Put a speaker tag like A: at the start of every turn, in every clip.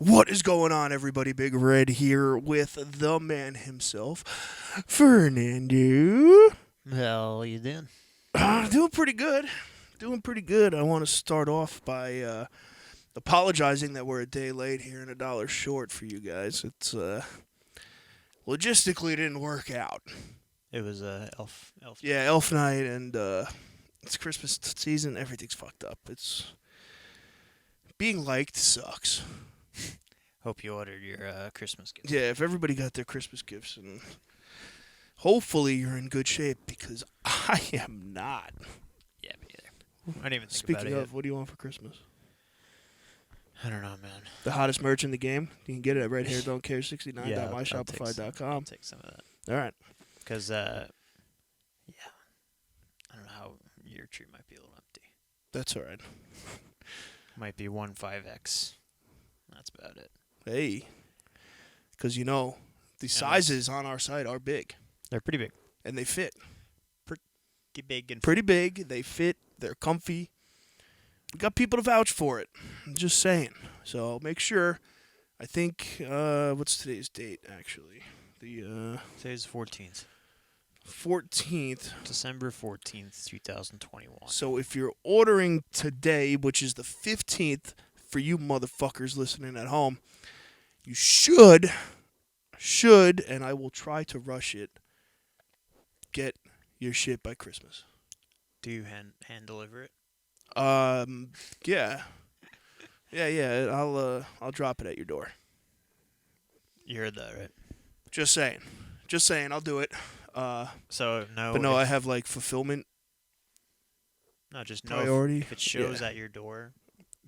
A: What is going on, everybody? Big Red here with the man himself, Fernando.
B: Hell, you did.
A: Doing pretty good. I want to start off by apologizing that we're a day late here and $1 short for you guys. It's logistically didn't work out.
B: It was elf.
A: Yeah, Elf Night and it's Christmas season. Everything's fucked up. It's being liked sucks.
B: Hope you ordered your Christmas gift.
A: Yeah, if everybody got their Christmas gifts, and hopefully you're in good shape because I am not.
B: Yeah, me either. I didn't even think
A: Speaking
B: about it.
A: of, what do you want for Christmas?
B: I don't know, man.
A: The hottest merch in the game. You can get it at redhairdon'tcare69.myshopify.com.
B: I'll take some of that.
A: All right.
B: Because, yeah, I don't know how your tree might be a little empty.
A: That's all right.
B: Might be 1.5x. That's about it.
A: Hey. Because, you know, the sizes on our site are big.
B: They're pretty big.
A: And they fit.
B: Pretty big and
A: Pretty big. They fit. They're comfy. We got people to vouch for it. I'm just saying. So make sure. I think, what's today's date, actually?
B: Today's 14th.
A: 14th.
B: December 14th, 2021.
A: So if you're ordering today, which is the 15th, for you motherfuckers listening at home, you should, and I will try to rush it, get your shit by Christmas.
B: Do you hand deliver it?
A: Yeah. Yeah, I'll drop it at your door.
B: You heard that, right?
A: Just saying, I'll do it.
B: So, no.
A: But no, I have, like, fulfillment
B: No, just know
A: priority.
B: if it shows
A: Yeah.
B: at your door,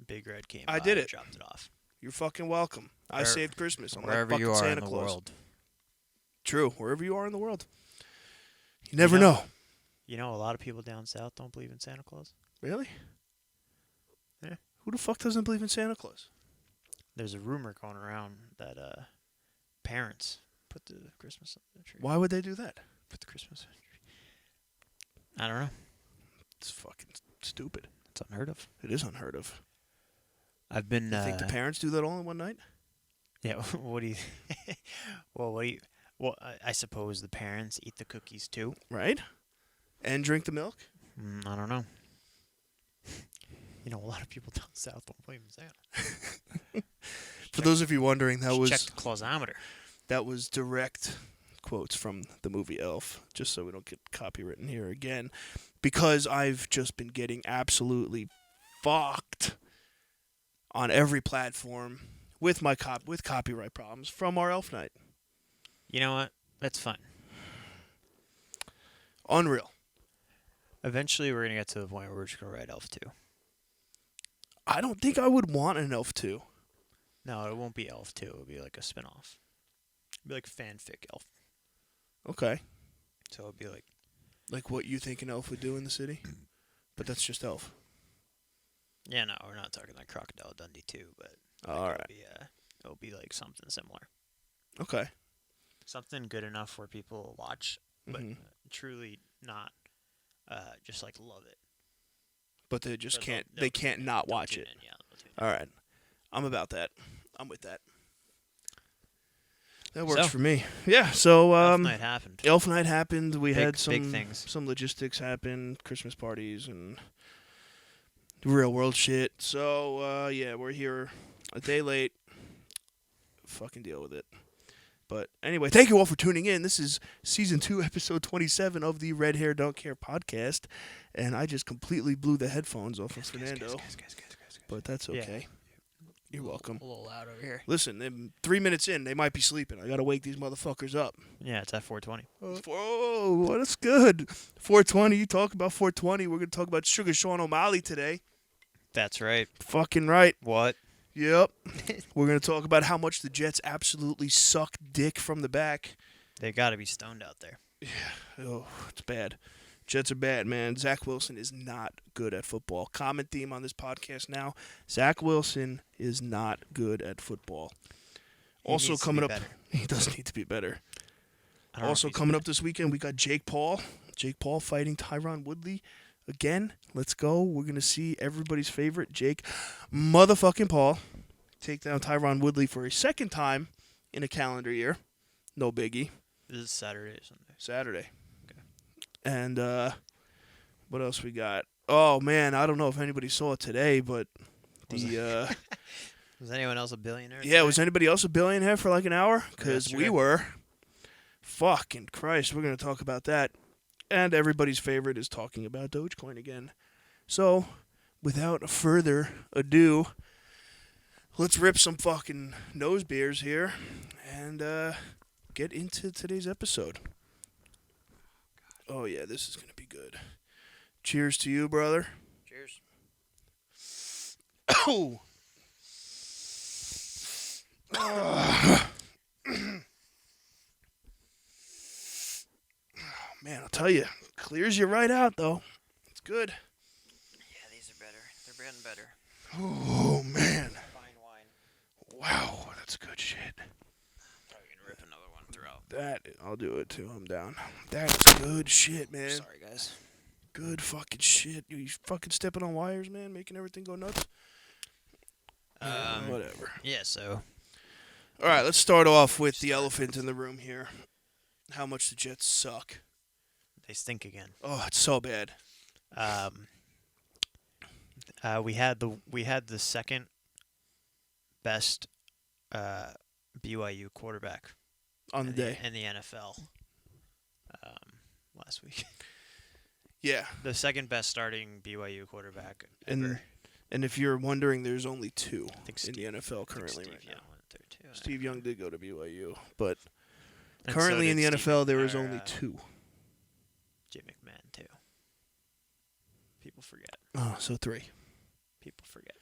B: Big Red came
A: I
B: by
A: did
B: and
A: it.
B: dropped it off.
A: You're fucking welcome. I saved Christmas. I'm like
B: Wherever
A: fucking
B: you are
A: Santa
B: in the
A: Claus.
B: world.
A: True, wherever you are in the world. You never know.
B: You know, a lot of people down south don't believe in Santa Claus.
A: Really?
B: Yeah.
A: Who the fuck doesn't believe in Santa Claus?
B: There's a rumor going around that parents put the Christmas on the tree.
A: Why would they do that?
B: Put the Christmas on the tree. I don't know.
A: It's fucking stupid.
B: It's unheard of.
A: It is unheard of.
B: I've been.
A: You think the parents do that all in one night?
B: Yeah. What do you? Well, I suppose the parents eat the cookies too.
A: Right? And drink the milk?
B: I don't know. You know, a lot of people down south don't believe in Santa.
A: For those of you wondering,
B: check the Clausometer.
A: That was direct quotes from the movie Elf, just so we don't get copywritten here again, because I've just been getting absolutely fucked on every platform with my with copyright problems from our Elf Night.
B: You know what? That's fine.
A: Unreal.
B: Eventually, we're gonna get to the point where we're just gonna write Elf 2.
A: I don't think I would want an Elf 2.
B: No, it won't be Elf 2. It'll be like a spinoff. It'll be like fanfic Elf.
A: Okay.
B: So it'll be like...
A: Like what you think an elf would do in the city? But that's just Elf.
B: Yeah, no, we're not talking like Crocodile Dundee 2, but...
A: All right.
B: It'll be like something similar.
A: Okay.
B: Something good enough where people will watch, but truly not just like love it.
A: But they just
B: But
A: can't.
B: they'll
A: They can't not watch
B: tune
A: it.
B: in, yeah, they'll tune in.
A: All right. I'm about that. I'm with that. That works for me. Yeah. So
B: Elf Night happened.
A: Elf Night happened. We had
B: big things.
A: some logistics happen, Christmas parties and real world shit. So yeah, we're here a day late. Fucking deal with it. But anyway, thank you all for tuning in. This is Season 2, Episode 27 of the Red Hair Don't Care podcast. And I just completely blew the headphones off of Fernando. But that's okay.
B: Yeah.
A: You're welcome.
B: A little loud over here.
A: Listen, 3 minutes in, they might be sleeping. I got to wake these motherfuckers up.
B: Yeah, it's at 420.
A: Whoa, that's good. 420, you talk about 420. We're going to talk about Sugar Sean O'Malley today.
B: That's right.
A: Fucking right.
B: What?
A: Yep. We're going to talk about how much the Jets absolutely suck dick from the back.
B: They got to be stoned out there.
A: Yeah. Oh, it's bad. Jets are bad, man. Zach Wilson is not good at football. Common theme on this podcast now. Zach Wilson is not good at football. Also coming up, he does need to be better. Also coming up this weekend, we got Jake Paul. Jake Paul fighting Tyron Woodley again. Let's go. We're going to see everybody's favorite Jake motherfucking Paul take down Tyron Woodley for a second time in a calendar year. No biggie.
B: This is Saturday or Sunday?
A: Saturday.
B: Okay.
A: And what else we got? Oh, man, I don't know if anybody saw it today, but the...
B: Was anyone else a billionaire?
A: Yeah,
B: today?
A: was anybody else a billionaire for like an hour? Because we
B: Yesterday?
A: were. Fucking Christ, we're going to talk about that. And everybody's favorite is talking about Dogecoin again. So, without further ado, let's rip some fucking nose beers here and get into today's episode. Oh, yeah, this is going to be good. Cheers to you, brother.
B: Cheers.
A: Oh! Man, I'll tell you, clears you right out, though. It's good.
B: Yeah, these are better. They're getting better.
A: Oh, man.
B: Fine wine.
A: Wow, that's good shit.
B: Probably gonna rip another one throughout.
A: I'll do it, too. I'm down. That's good shit, man.
B: Sorry, guys.
A: Good fucking shit. You fucking stepping on wires, man, making everything go nuts. Whatever.
B: Yeah, so...
A: All right, let's start off with the elephant in the room here. How much the Jets suck.
B: They stink again.
A: Oh, it's so bad.
B: We had the second best BYU quarterback
A: On the day.
B: in the NFL last week.
A: Yeah.
B: The second best starting BYU quarterback ever.
A: And if you're wondering, there's only two in the NFL currently
B: Steve
A: right
B: Young
A: now.
B: went there too.
A: Steve Young did go to BYU, but
B: And
A: currently
B: so
A: in the
B: did
A: NFL,
B: Steve-
A: there is
B: or,
A: only two.
B: Jim McMahon too. People forget.
A: Oh, so three.
B: People forget.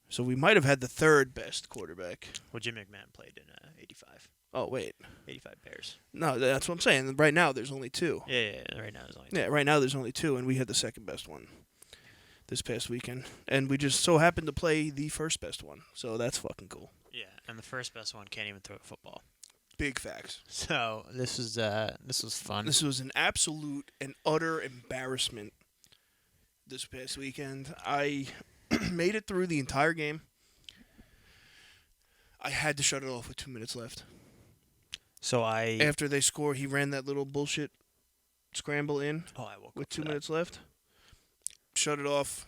A: So we might have had the third best quarterback.
B: Well, Jim McMahon played in 85.
A: Oh, wait.
B: 85 Bears.
A: No, that's what I'm saying. Right now, there's only two.
B: Yeah. Right now there's only two.
A: Yeah, right now there's only two, and we had the second best one this past weekend. And we just so happened to play the first best one. So that's fucking cool.
B: Yeah, and the first best one can't even throw a football.
A: Big facts.
B: So this was fun.
A: This was an absolute and utter embarrassment this past weekend. I made it through the entire game. I had to shut it off with 2 minutes left.
B: So
A: After they score, he ran that little bullshit scramble in
B: I woke
A: with
B: up
A: 2
B: for
A: minutes left. Shut it off.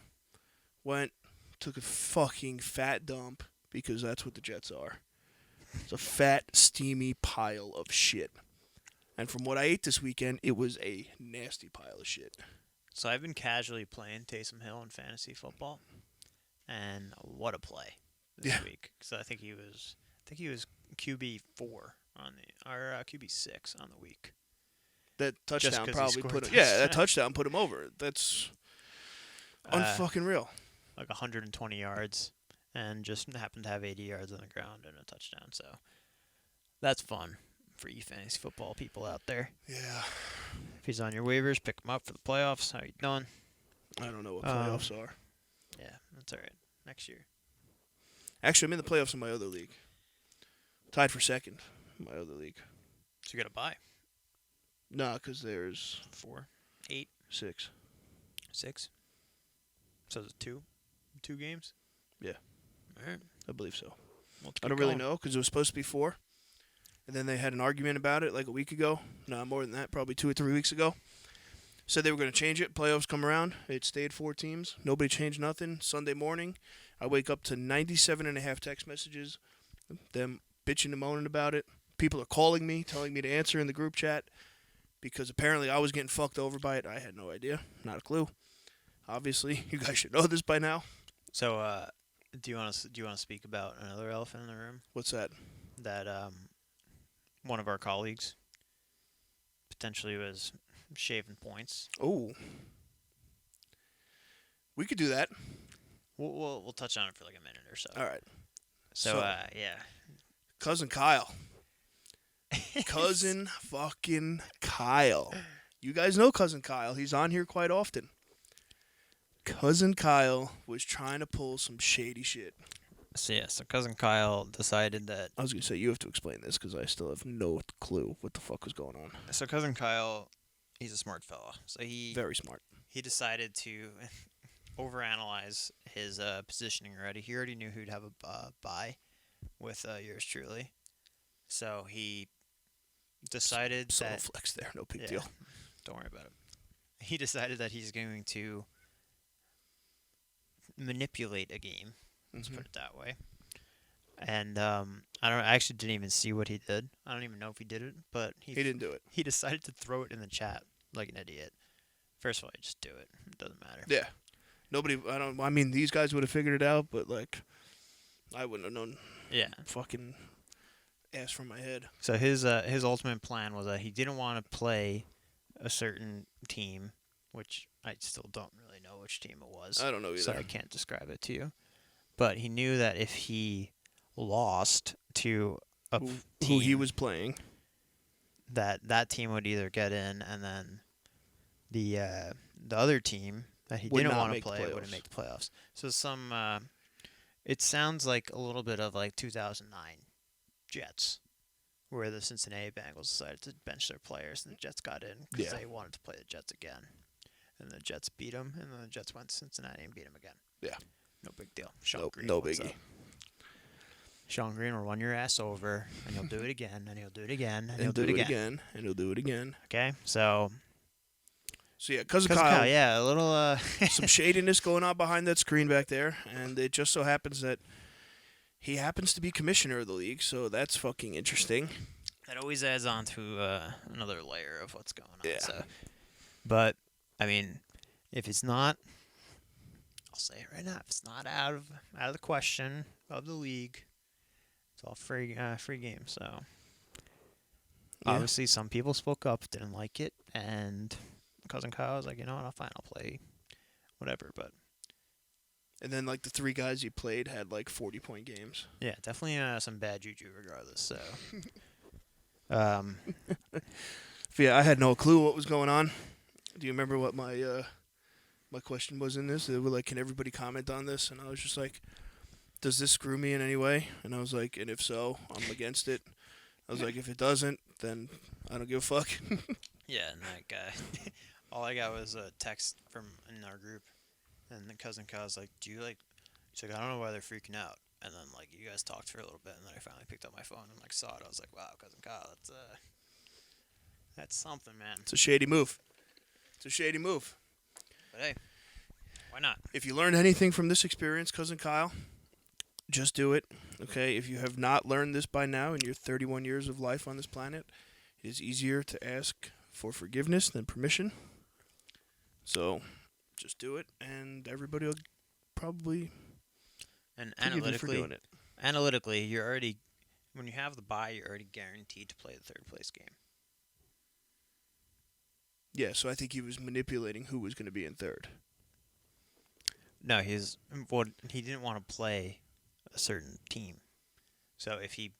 A: Went, took a fucking fat dump because that's what the Jets are. It's a fat, steamy pile of shit. And from what I ate this weekend, it was a nasty pile of shit.
B: So I've been casually playing Taysom Hill in fantasy football, and what a play this week. So I think he was QB4 or QB6 on the week.
A: That touchdown
B: 'cause he
A: probably
B: scored
A: put him.
B: touchdown.
A: Yeah, that touchdown put him over. That's unfucking real.
B: Like 120 yards, and just happened to have 80 yards on the ground and a touchdown. So that's fun for you fantasy football people out there.
A: Yeah.
B: If he's on your waivers, pick him up for the playoffs. How you doing?
A: I don't know what playoffs are.
B: Yeah, that's all right. Next year.
A: Actually, I'm in the playoffs in my other league. Tied for second in my other league.
B: So you got to buy
A: Nah, because there's
B: 4, 8,
A: 6.
B: 6. So there's two games.
A: Yeah.
B: All right.
A: I believe so.
B: Well,
A: I don't really know because it was supposed to be 4. And then they had an argument about it like a week ago. No, more than that, probably 2 or 3 weeks ago. Said they were going to change it. Playoffs come around. It stayed 4 teams. Nobody changed nothing. Sunday morning, I wake up to 97.5 text messages, them bitching and moaning about it. People are calling me, telling me to answer in the group chat because apparently I was getting fucked over by it. I had no idea. Not a clue. Obviously, you guys should know this by now.
B: So, do you want to speak about another elephant in the room?
A: What's that?
B: That one of our colleagues potentially was shaving points.
A: Oh. We could do that.
B: We'll touch on it for like a minute or so.
A: All right.
B: So yeah.
A: Cousin Kyle. Cousin fucking Kyle. You guys know Cousin Kyle. He's on here quite often. Cousin Kyle was trying to pull some shady shit.
B: So Cousin Kyle decided that...
A: I was going to say, you have to explain this because I still have no clue what the fuck was going on.
B: So Cousin Kyle, he's a smart fella. So
A: Very smart.
B: He decided to overanalyze his positioning already. He already knew who'd have a bye with yours truly. So he decided
A: Subtle
B: that
A: flex there, no big
B: yeah,
A: deal.
B: don't worry about it. He decided that he's going to manipulate a game. Let's
A: Mhm.
B: put it that way. And I actually didn't even see what he did. I don't even know if he did it, but
A: He didn't do it.
B: he decided to throw it in the chat like an idiot. First of all, you just do it. It doesn't matter.
A: Yeah. Nobody. I mean, these guys would have figured it out, but like, I wouldn't have known.
B: Yeah.
A: Fucking ass from my head.
B: So his ultimate plan was that he didn't want to play a certain team, which I still don't really know which team it was.
A: I don't know either.
B: So I can't describe it to you. But he knew that if he lost to a
A: who
B: team,
A: he was playing.
B: that team would either get in, and then the other team that he
A: Would
B: didn't
A: not
B: want to
A: make the
B: play
A: playoffs.
B: wouldn't make the playoffs. So it sounds like a little bit of like 2009 Jets, where the Cincinnati Bengals decided to bench their players, and the Jets got in because
A: Yeah.
B: they wanted to play the Jets again. And the Jets beat them, and then the Jets went to Cincinnati and beat them again.
A: Yeah.
B: No big deal. Sean
A: No,
B: Green,
A: no
B: what's
A: biggie.
B: up? Sean Green will run your ass over, and he'll do it again, and he'll do it again, and he'll do it again.
A: And he'll do it again.
B: Okay, so
A: So yeah, cousin
B: Cousin
A: Kyle,
B: Kyle, yeah, a little
A: some shadiness going on behind that screen back there, and it just so happens that he happens to be commissioner of the league, so that's fucking interesting.
B: that always adds on to another layer of what's going on.
A: Yeah.
B: So. But I mean, if it's not, I'll say it right now. If it's not out of the question of the league, it's all free game. So obviously, some people spoke up, didn't like it, and cousin Kyle was like, you know what, I'll play, whatever. But
A: And then like the three guys he played had like 40-point games.
B: yeah, definitely some bad juju regardless. So.
A: Yeah, I had no clue what was going on. Do you remember what my my question was in this? They were like, can everybody comment on this? And I was just like, does this screw me in any way? And I was like, and if so, I'm against it. I was like, if it doesn't, then I don't give a fuck.
B: Yeah, and that guy, all I got was a text from in our group, and the cousin Kyle's like, "Do you like?" He's like, "I don't know why they're freaking out." And then like you guys talked for a little bit, and then I finally picked up my phone and like saw it. I was like, "Wow, cousin Kyle, that's something, man."
A: It's a shady move. It's a shady move.
B: But hey, why not?
A: If you learned anything from this experience, cousin Kyle, just do it. Okay, if you have not learned this by now in your 31 years of life on this planet, it is easier to ask for forgiveness than permission. So, just do it, and everybody will probably
B: And
A: forgive you for doing it.
B: analytically, you're already when you have the bye, you're already guaranteed to play the third place game.
A: Yeah, so I think he was manipulating who was going to be in third.
B: No, he didn't want to play a certain team. So if he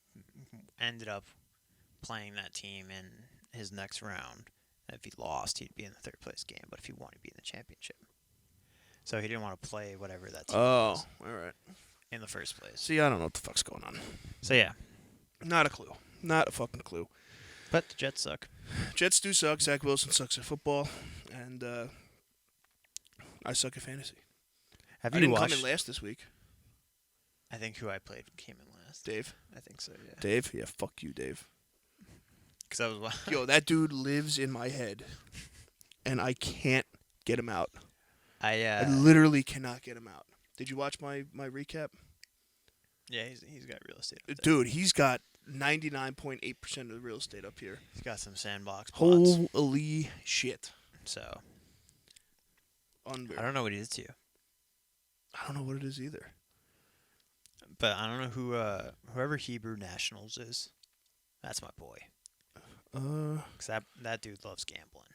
B: ended up playing that team in his next round, if he lost, he'd be in the third place game. But if he won, he'd be in the championship. So he didn't want to play whatever that team was
A: all right.
B: in the first place.
A: See, I don't know what the fuck's going on.
B: So yeah,
A: Not a clue. Not a fucking clue.
B: but the Jets suck.
A: Jets do suck. Zach Wilson sucks at football, and I suck at fantasy.
B: Have
A: I
B: you
A: didn't
B: watched?
A: come in last this week.
B: I think who I played came in last.
A: Dave?
B: I think so. Yeah.
A: Dave? Yeah, fuck you, Dave.
B: Because I was.
A: Yo, that dude lives in my head, and I can't get him out. I literally cannot get him out. Did you watch my recap?
B: Yeah, he's got real estate. Up there.
A: Dude, he's got 99.8% of the real estate up here.
B: He's got some sandbox plots.
A: Holy shit.
B: So
A: Unreal.
B: I don't know what he did to you,
A: I don't know what it is either.
B: but I don't know who whoever Hebrew Nationals is. That's my boy. Cause that dude loves gambling.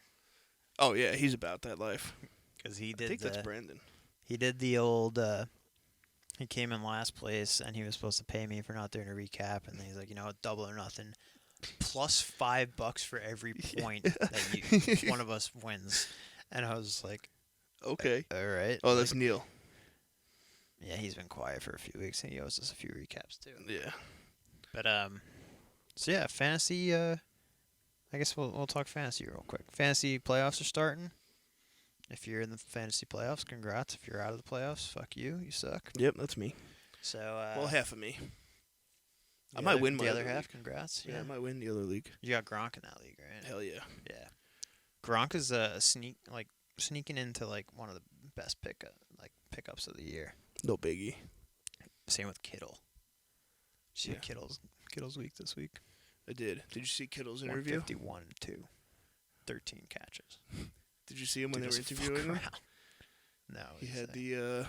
A: Oh, yeah, he's about that life.
B: Cause he
A: I
B: did.
A: think that's Brandon.
B: He did the old. He came in last place, and he was supposed to pay me for not doing a recap, and then he's like, you know what, double or nothing, plus $5 for every point that one of us wins. And I was just like,
A: Okay.
B: all right.
A: Oh, that's Neil.
B: Yeah, he's been quiet for a few weeks, and he owes us a few recaps too.
A: Yeah.
B: But so yeah, fantasy. I guess we'll talk fantasy real quick. Fantasy playoffs are starting. If you're in the fantasy playoffs, congrats. If you're out of the playoffs, fuck you. You suck.
A: Yep, that's me.
B: So
A: Well, half of me. I might win
B: the
A: my
B: other
A: other
B: half.
A: league.
B: Congrats.
A: Yeah, I might win the other league.
B: You got Gronk in that league, right?
A: Hell yeah.
B: Yeah. Gronk is sneaking into like one of the best pickups of the year.
A: No biggie.
B: Same with Kittle. See
A: Yeah.
B: Kittle's week this week.
A: I did. Did you see Kittle's interview?
B: 151 and 2. 13 catches.
A: Did you see him when
B: Dude
A: they were
B: doesn't fuck
A: interviewing him?
B: around. No.
A: He
B: he's,
A: had
B: uh,
A: the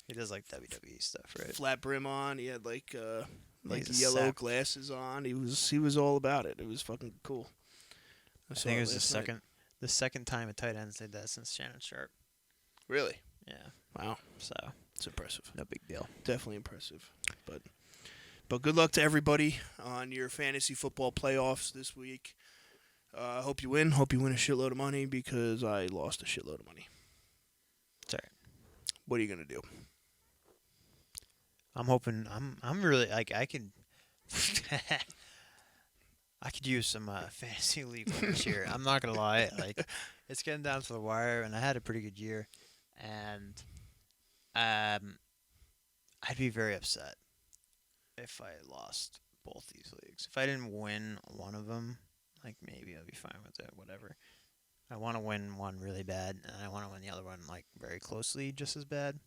B: He does like WWE stuff, right?
A: flat brim on. He had like
B: He's a
A: yellow
B: sap.
A: glasses on. He was all about it. It was fucking cool.
B: I
A: saw
B: think it was
A: last night.
B: the second time a tight end's did that since Shannon Sharp.
A: Really?
B: Yeah.
A: Wow.
B: So
A: It's impressive.
B: no big deal.
A: Definitely impressive. But good luck to everybody on your fantasy football playoffs this week. I hope you win. Hope you win a shitload of money because I lost a shitload of money.
B: It's all right.
A: What are you gonna do?
B: I'm hoping. I'm really like I could. I could use some fantasy league winners here. I'm not gonna lie. Like it's getting down to the wire, and I had a pretty good year, and I'd be very upset if I lost both these leagues. If I didn't win one of them, like maybe I'll be fine with it. Whatever. I want to win one really bad, and I want to win the other one like very closely, just as bad.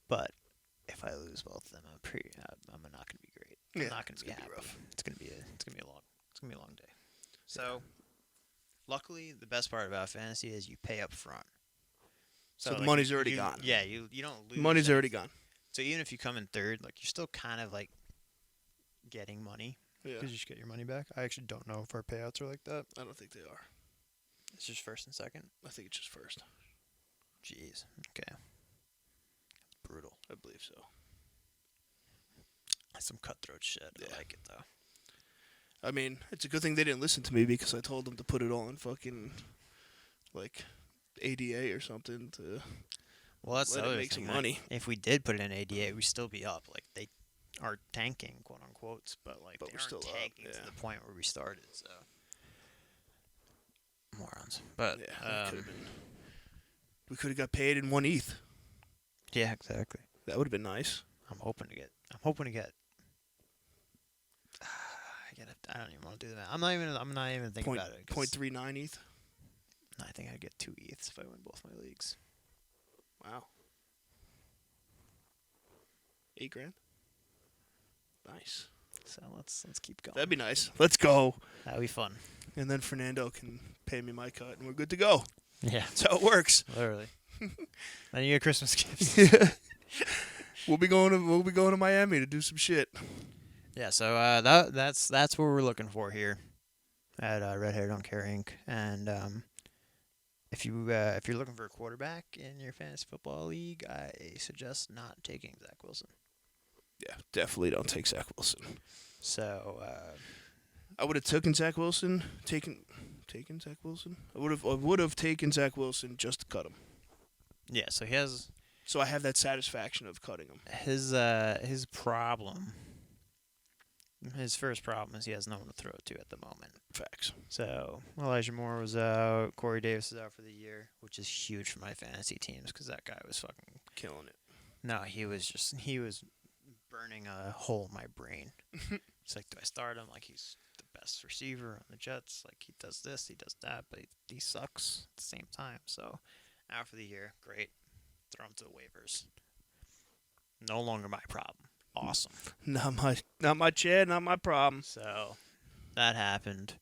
B: But if I lose both of them, I'm not gonna be great. I'm not gonna be happy.
A: Rough.
B: It's gonna be a long day. So, luckily, the best part about fantasy is you pay up front.
A: So the money's already gone.
B: Yeah, you don't lose.
A: Money's already gone.
B: So even if you come in third, like you're still kind of like getting money
A: Yeah.
B: because you just get your money back. I actually don't know if our payouts are like that.
A: I don't think they are.
B: It's just first and second.
A: I think it's just first.
B: Jeez. Okay. Brutal.
A: I believe so.
B: That's some cutthroat shit.
A: Yeah.
B: I like it though.
A: I mean, it's a good thing they didn't listen to me because I told them to put it all in fucking like ADA or something to
B: Well, that's
A: let
B: the
A: it
B: other
A: make
B: thing.
A: some money.
B: If we did put it in ADA, we'd still be up. Like they are tanking, quote unquote, but like
A: But
B: they
A: we're
B: aren't
A: still up,
B: tanking
A: yeah.
B: to the point where we started. So morons. But
A: Yeah, that could have been. We could have got paid in one ETH.
B: yeah, exactly.
A: That would have been nice.
B: I'm hoping to get. I don't even want to do that. I'm not even thinking about it. 'Cause
A: 0.39 ETH.
B: I think I'd get 2 ETHs if I win both my leagues.
A: Wow. $8,000. Nice.
B: So let's keep going.
A: That'd be nice. Let's go.
B: That'd be fun.
A: And then Fernando can pay me my cut, and we're good to go.
B: Yeah,
A: That's how it works.
B: literally. Then you get Christmas gifts.
A: Yeah. We'll be going to Miami to do some shit.
B: Yeah, so that's what we're looking for here at Red Hair Don't Care Inc. And if you're looking for a quarterback in your fantasy football league, I suggest not taking Zach Wilson.
A: Yeah, definitely don't take Zach Wilson.
B: So
A: I would have taken Zach Wilson. Taken Zach Wilson. I would have taken Zach Wilson just to cut him.
B: yeah, so he has
A: So I have that satisfaction of cutting him.
B: his problem. His first problem is he has no one to throw it to at the moment.
A: Facts.
B: So Elijah Moore was out. Corey Davis is out for the year, which is huge for my fantasy teams because that guy was fucking
A: Killing it.
B: No, he was burning a hole in my brain. He's like, do I start him? Like he's the best receiver on the Jets. Like he does this, he does that, but he sucks at the same time. So out for the year, great. Throw him to the waivers. No longer my problem. Awesome.
A: Not my Chad, not my problem.
B: So that happened.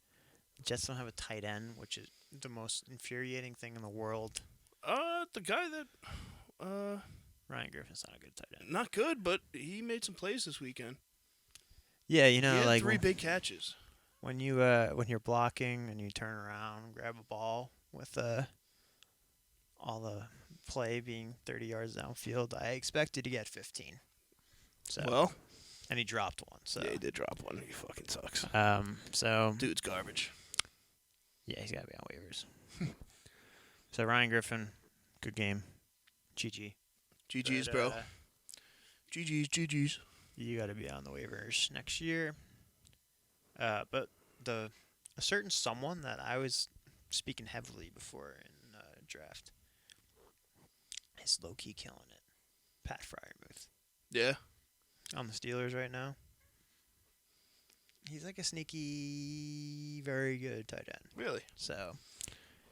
B: Jets don't have a tight end, which is the most infuriating thing in the world.
A: The guy that
B: Ryan Griffin's not a good tight end.
A: not good, but he made some plays this weekend.
B: Yeah,
A: He had
B: like
A: 3 big catches.
B: when you're blocking and you turn around and grab a ball with all the play being 30 yards downfield, I expected to get 15. So
A: Well,
B: and he dropped one. So
A: yeah, he did drop one. He fucking sucks.
B: so
A: Dude's garbage.
B: yeah, he's got to be on waivers. So Ryan Griffin, good game. GG.
A: GG's,
B: But,
A: bro. GG's.
B: You got to be on the waivers next year. But a certain someone that I was speaking heavily before in draft is low-key killing it. Pat Fryermuth
A: Yeah.
B: on the Steelers right now. He's like a sneaky, very good tight end.
A: Really?
B: So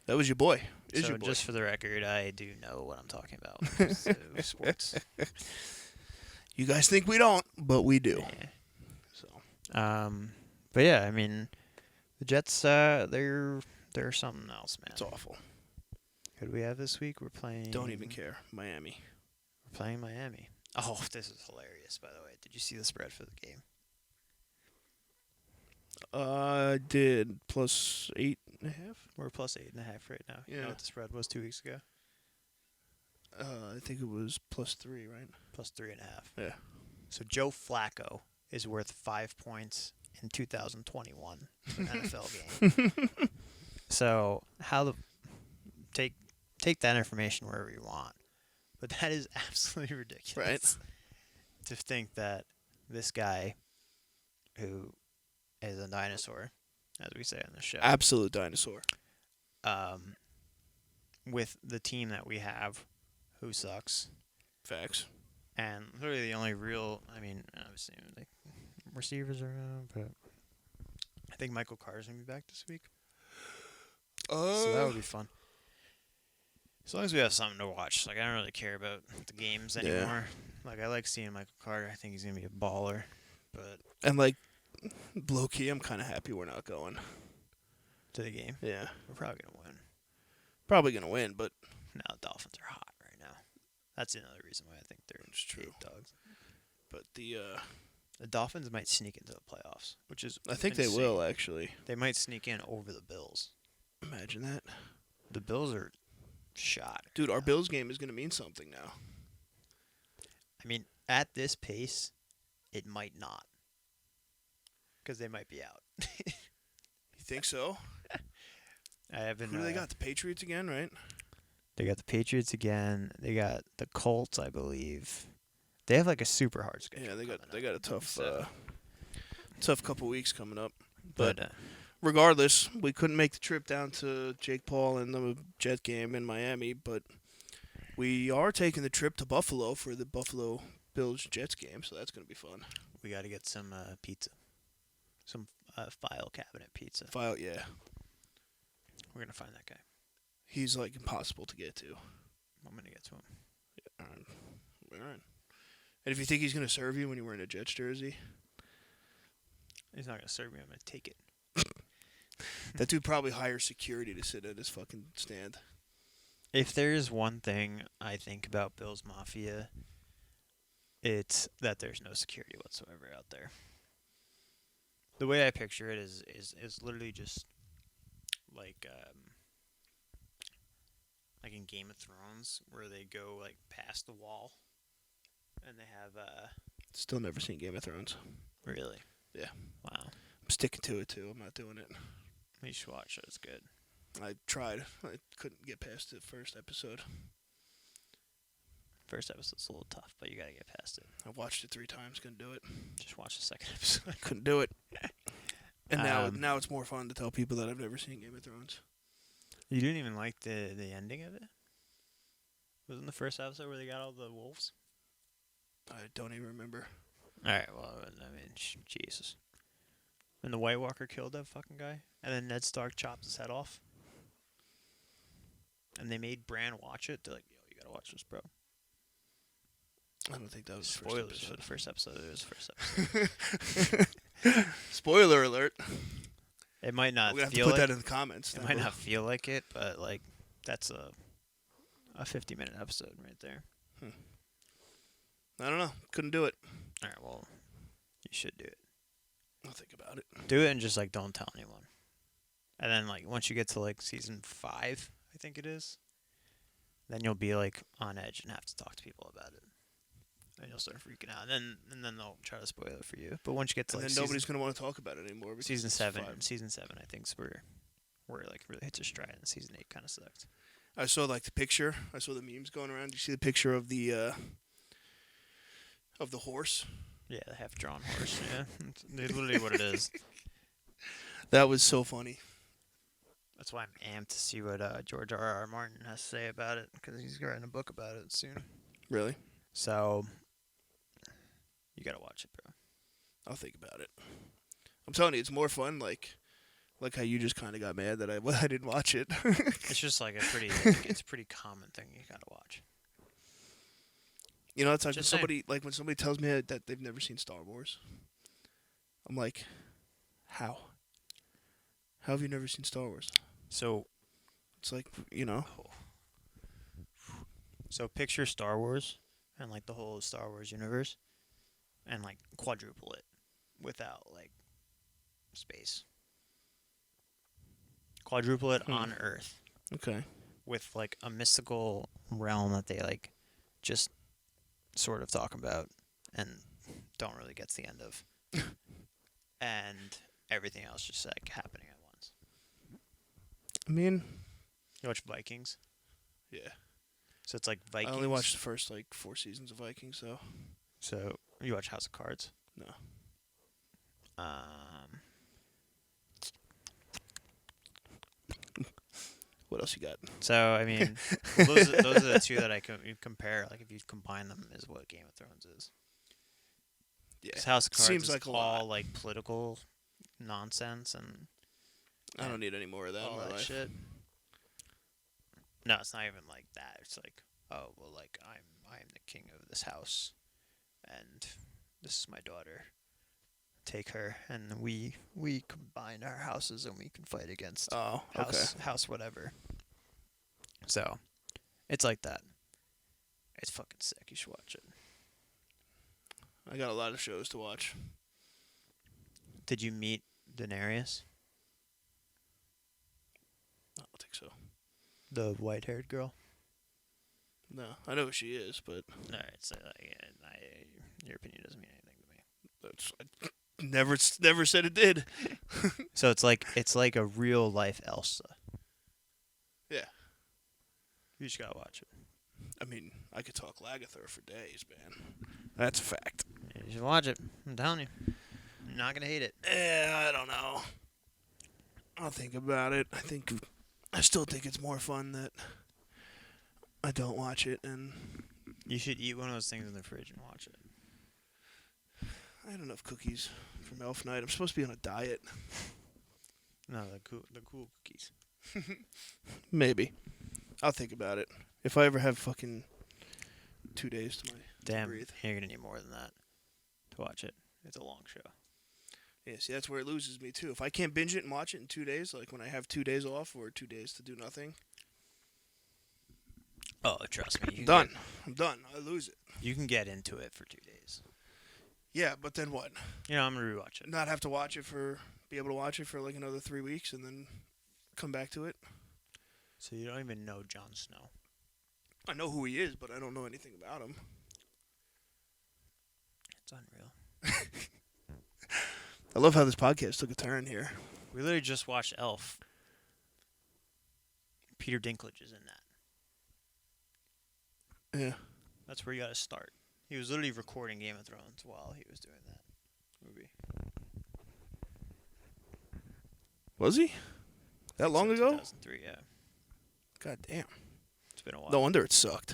A: That was your boy. Is
B: so
A: your boy.
B: just for the record, I do know what I'm talking about when it comes to sports.
A: You guys think we don't, but we do.
B: Yeah.
A: So
B: But yeah, I mean, the Jets, they're something else, man.
A: it's awful.
B: Who do we have this week? We're playing.
A: Don't even care. Miami.
B: We're playing Miami. Oh, this is hilarious, by the way. Did you see the spread for the game?
A: I did +8.5.
B: We're +8.5 right now. You know
A: Yeah.
B: what the spread was 2 weeks ago?
A: I think it was +3, right?
B: +3.5.
A: Yeah.
B: So Joe Flacco is worth 5 points in 2021 NFL game. So take that information wherever you want, but that is absolutely ridiculous.
A: Right.
B: To think that this guy, who is a dinosaur, as we say on the show,
A: Absolute dinosaur.
B: with the team that we have, who sucks,
A: Facts.
B: and literally the only real, I mean, obviously, like, receivers are out, but I think Michael Carter's going to be back this week. So that would be fun. As long as we have something to watch. Like, I don't really care about the games anymore. Like, I like seeing Michael Carter. I think he's going to be a baller. But
A: And like, low key, I'm kind of happy we're not going.
B: to the game,
A: Yeah.
B: we're probably going to win.
A: Probably gonna win, but
B: No, the Dolphins are hot right now. That's another reason why I think they're
A: It's true.
B: big dogs.
A: the
B: Dolphins might sneak into the playoffs, which is
A: I think
B: insane.
A: they will actually.
B: They might sneak in over the Bills.
A: Imagine that,
B: The Bills are shot.
A: dude. Our Bills game is gonna mean something now.
B: I mean, at this pace, it might not. Because they might be out.
A: You think so?
B: I haven't.
A: Who do they got? The Patriots again, right?
B: They got the Patriots again. They got the Colts, I believe. They have like a super hard schedule.
A: Yeah, they
B: coming
A: got
B: up.
A: a tough,
B: So-
A: tough couple weeks coming up.
B: But
A: Regardless, we couldn't make the trip down to Jake Paul and the Jet game in Miami, but we are taking the trip to Buffalo for the Buffalo Bills Jets game, so that's gonna be fun.
B: we got to get some pizza, some file cabinet pizza.
A: Yeah.
B: We're gonna find that guy.
A: He's like impossible to get to.
B: I'm gonna get to him.
A: All right. And if you think he's gonna serve you when you're wearing a Jets jersey,
B: He's not gonna serve me. I'm gonna take it.
A: that dude probably hires security to sit at his fucking stand.
B: If there's one thing I think about Bill's Mafia, it's that there's no security whatsoever out there. The way I picture it is literally just like in Game of Thrones, where they go like past the wall, and they have
A: Still never seen Game of Thrones.
B: really.
A: Yeah.
B: Wow.
A: I'm sticking to it too. I'm not doing it.
B: You should watch it. It's good.
A: I tried. I couldn't get past the first episode.
B: First episode's a little tough, but you gotta get past it.
A: I watched it 3 times. Couldn't do it.
B: Just watch the second episode.
A: Couldn't do it. And
B: Um,
A: now it's more fun to tell people that I've never seen Game of Thrones.
B: You didn't even like the ending of it? Wasn't the first episode where they got all the wolves?
A: I don't even remember.
B: Alright, well, I mean, Jesus. When the White Walker killed that fucking guy, and then Ned Stark chopped his head off. And they made Bran watch it. They're like, yo, you gotta watch this, bro.
A: I don't think that was
B: Spoilers
A: the
B: for the
A: first
B: first episode. It was the first episode.
A: episode. Spoiler alert.
B: It might not
A: We're gonna have to
B: feel
A: put
B: like
A: that in the comments.
B: it might not feel like it, but like that's a 50-minute episode right there.
A: I don't know. Couldn't do it.
B: All right, well, you should do it.
A: I'll think about it.
B: Do it and just like don't tell anyone. And then like once you get to like season 5, I think it is, then you'll be like on edge and have to talk to people about it. And you'll start freaking out. And then they'll try to spoil it for you. But once you get to
A: And
B: like
A: then nobody's gonna want to talk about it anymore. because
B: season
A: it's
B: 7,
A: 5.
B: season 7 I think's where it like really hits a stride, and season 8 kind of sucked.
A: I saw like the picture. I saw the memes going around. Did you see the picture of the horse?
B: Yeah, the half-drawn horse. Yeah, it's literally what it is.
A: That was so funny.
B: That's why I'm amped to see what George R.R. Martin has to say about it, because he's writing a book about it soon.
A: Really?
B: So you gotta watch it, bro.
A: I'll think about it. I'm telling you, it's more fun. Like how you just kind of got mad that I didn't watch it.
B: It's just like it's a pretty common thing you gotta watch.
A: You know, it's like
B: Just saying.
A: when somebody tells me that they've never seen Star Wars. I'm like, how? How have you never seen Star Wars?
B: So,
A: It's like, you know.
B: so picture Star Wars and like the whole Star Wars universe, and like quadruple it without like space. Quadruple it on Earth
A: Okay.
B: with like a mystical realm that they like just sort of talk about and don't really get to the end of. And everything else just like happening at once.
A: I mean,
B: You watch Vikings?
A: yeah.
B: So it's like Vikings.
A: I only watched the first 4 seasons of Vikings, so
B: So you watch House of Cards?
A: no. What else you got?
B: So I mean, those are the two that I can compare. Like if you combine them, is what Game of Thrones is.
A: Yeah.
B: 'Cause House of Cards
A: Seems
B: is
A: like a
B: all
A: lot.
B: like political nonsense and
A: I don't need any more of that in
B: all
A: my
B: that
A: life.
B: shit. No, it's not even like that. It's like, oh well, like I'm the king of this house, and this is my daughter. Take her, and we combine our houses, and we can fight against
A: Oh, okay.
B: house whatever. So, it's like that. It's fucking sick. You should watch it.
A: I got a lot of shows to watch.
B: Did you meet Daenerys,
A: I don't think so.
B: the white-haired girl?
A: No, I know who she is, but
B: All right, so your opinion doesn't mean anything to me.
A: that's I never said it did.
B: So it's like a real life Elsa.
A: Yeah.
B: You just gotta watch it.
A: I mean, I could talk Lagather for days, man. That's a fact.
B: You should watch it. I'm telling you, you're not gonna hate it.
A: I don't know. I'll think about it. I still think it's more fun that I don't watch it, and
B: You should eat one of those things in the fridge and watch it.
A: I had enough cookies from Elf Night. I'm supposed to be on a diet.
B: No, the cool cookies.
A: Maybe. I'll think about it. If I ever have fucking 2 days to
B: Damn,
A: breathe.
B: you're gonna need more than that to watch it. It's a long show.
A: Yeah, see, that's where it loses me, too. If I can't binge it and watch it in 2 days, like when I have 2 days off or 2 days to do nothing,
B: Oh, trust me.
A: I'm done. I'm done. I lose it.
B: You can get into it for 2 days.
A: Yeah, but then what?
B: You know, I'm gonna rewatch it.
A: Not have to be able to watch it for like another 3 weeks and then come back to it?
B: So you don't even know Jon Snow.
A: I know who he is, but I don't know anything about him.
B: It's unreal.
A: I love how this podcast took a turn here.
B: We literally just watched Elf. Peter Dinklage is in that.
A: Yeah.
B: That's where you gotta start. He was literally recording Game of Thrones while he was doing that movie.
A: Was he? That long ago?
B: 2003, yeah.
A: God damn.
B: It's been a while.
A: No wonder it sucked.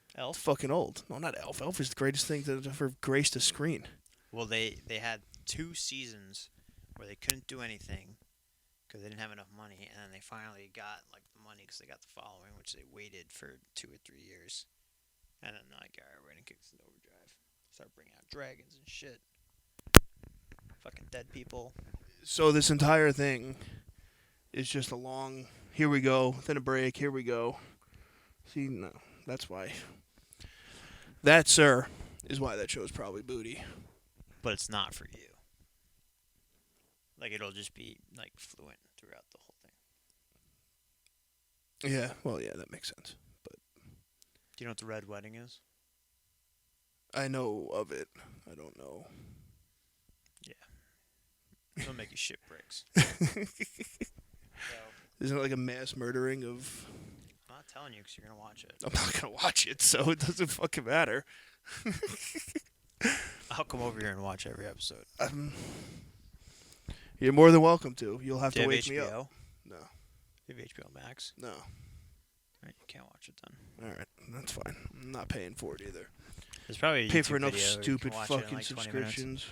A: It's
B: Elf?
A: fucking old. No, not Elf. Elf is the greatest thing to ever graced a screen.
B: Well, they had 2 seasons where they couldn't do anything because they didn't have enough money, and then they finally got like the money because they got the following, which they waited for 2 or 3 years, and then like, alright, we're gonna kick this in overdrive, start bringing out dragons and shit, fucking dead people.
A: So this entire thing is just a long, here we go, then a break, here we go. See, no, that's why. That, sir, is why that show's probably booty.
B: But it's not for you. Like, it'll just be like fluent throughout the whole thing.
A: Yeah, well, yeah, that makes sense. But
B: Do you know what the Red Wedding is?
A: I know of it. I don't know.
B: It'll make you shit bricks.
A: Isn't it like a mass murdering of...
B: I'm not telling you because you're gonna watch it.
A: I'm not going to watch it, so it doesn't fucking matter.
B: I'll come over here and watch every episode.
A: You're more than welcome to. You'll have
B: Do
A: to
B: you have
A: wake
B: HBO?
A: me up. No.
B: You have HBO Max?
A: No.
B: Right, you can't watch it then.
A: All right, that's fine. I'm not paying for it either.
B: There's probably a
A: Pay
B: YouTube
A: for enough
B: video where you
A: stupid
B: can watch it in
A: fucking
B: like 20 minutes.
A: subscriptions.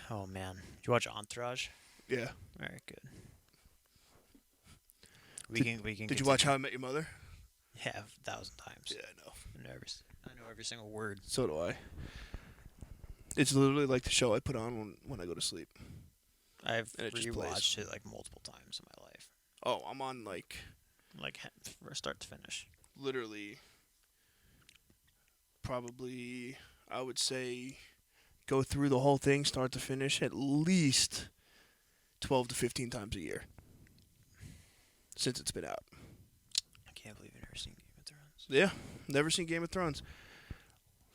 B: Oh man, did you watch Entourage?
A: Yeah.
B: Very good. We can.
A: Did you watch How I Met Your Mother?
B: Yeah, 1,000 times.
A: Yeah, I know.
B: I know every single word.
A: So do I. It's literally like the show I put on when I go to sleep.
B: I've
A: And it just plays.
B: rewatched it like multiple times in my life,
A: Oh, I'm on like
B: from start to finish.
A: literally probably I would say go through the whole thing start to finish at least 12 to 15 times a year since it's been out.
B: I can't believe you've never seen Game of Thrones.
A: Yeah, never seen Game of Thrones.